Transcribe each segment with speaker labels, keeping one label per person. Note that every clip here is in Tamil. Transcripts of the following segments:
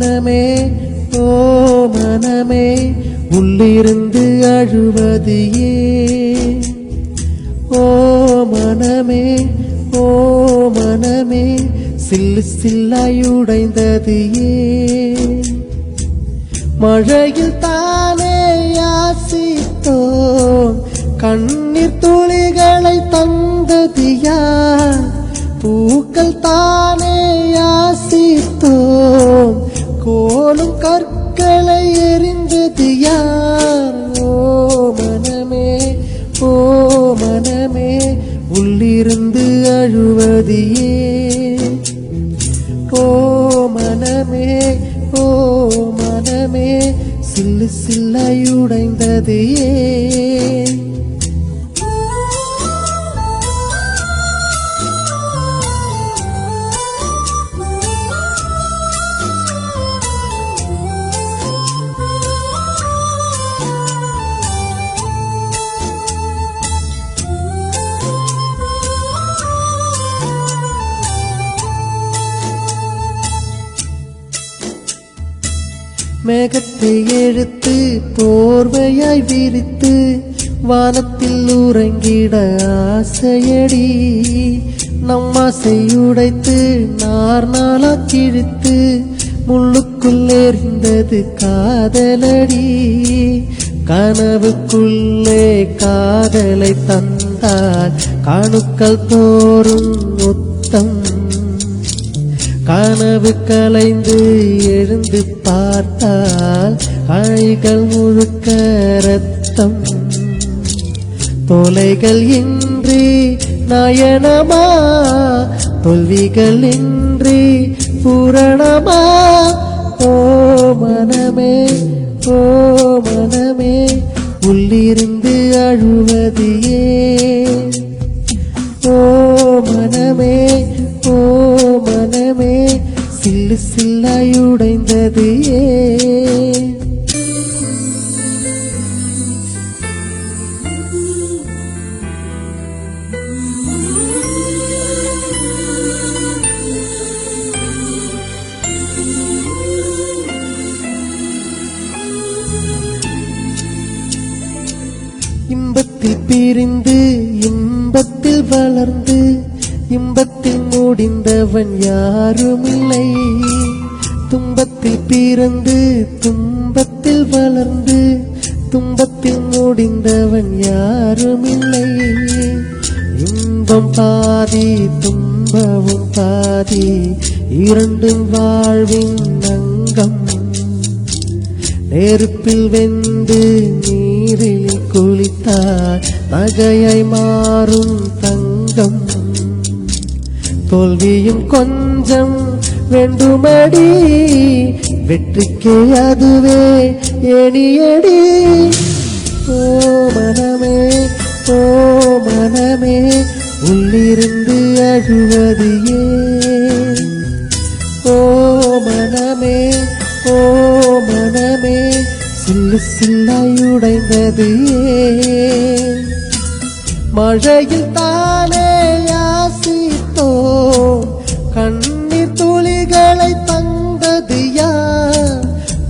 Speaker 1: மனமே ஓ மனமே உள்ளிருந்து அழுவது ஏன்? ஓ மனமே ஓ மனமே சில்லு சில்லாயுடைந்தது ஏன்? மழையில் தானே யாசித்தோம் கண்ணீர் துளிகளை தந்தது யார்? பூக்கள் தானே யாசித்தோம் கோலும் கற்களை எறிந்தது யார்? ஓ மனமே ஓ மனமே உள்ளிருந்து அழுவது ஏன்? ஓ மனமே ஓ மனமே சில்லு சில்லாயுடைந்தது ஏன்? மேகத்தை எழுத்து போர்வையாய் விரித்து வானத்தில் உறங்கிட ஆசையடி. நம் ஆசையுடைத்து நார் நாளா கிழித்து முள்ளுக்குள் எறிந்தது காதலடி. கனவுக்குள்ளே காதலை தந்தால் காணுக்கள் தோறும் முத்தம். கனவு கலைந்து எழுந்து பார்த்தால் கைகள் முழுக்க ரத்தம். தொலைகள் இன்றி நயனமா தோல்விகள் இன்றி பூரணமா? ஓ மனமே ஓ மனமே உள்ளிருந்து அழுவது ஏன்? ஓ மனமே ஓ மனமே சில்லு சில்லாயுடைந்தது ஏன்? இன்பத்தில் பிரிந்து இன்பத்தில் வளர்ந்து இன்பத்தில் முடிந்தவன் யாருமில்லை. துன்பத்தில் பிறந்து துன்பத்தில் வளர்ந்து துன்பத்தில் முடிந்தவன் யாருமில்லை. இன்பம் பாதி துன்பமும் பாதி இரண்டும் வாழ்வின் அங்கம். நெருப்பில் வெந்து நீரில் குளித்தால் நகையாய் மாறும் தங்கம். தோல்வியும் கொஞ்சம் வேண்டுமடி வெற்றிக்கு அதுவே ஏணியடி. ஓ மனமே ஓ மனமே உள்ளிருந்து அழுவது ஏன்? ஓ மனமே ஓ மனமே சில்லு சில்லாயுடைந்தது ஏன்? மழையில் தானே யாசித்தோம் கண்ணீர் துளிகளை தந்தது யார்?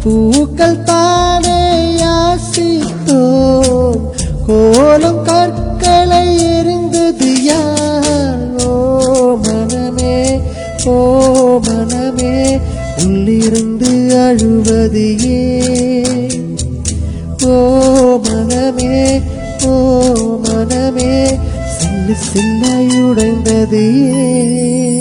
Speaker 1: பூக்கள் தானே யாசித்தோம் கோலும் கற்களை எறிந்தது யார்? ஓ மனமே ஓ மனமே உள்ளிருந்து அழுவது ஏன்? ஓ மனமே ஓ மனமே சில்லு சில்லாயுடைந்தது ஏன்?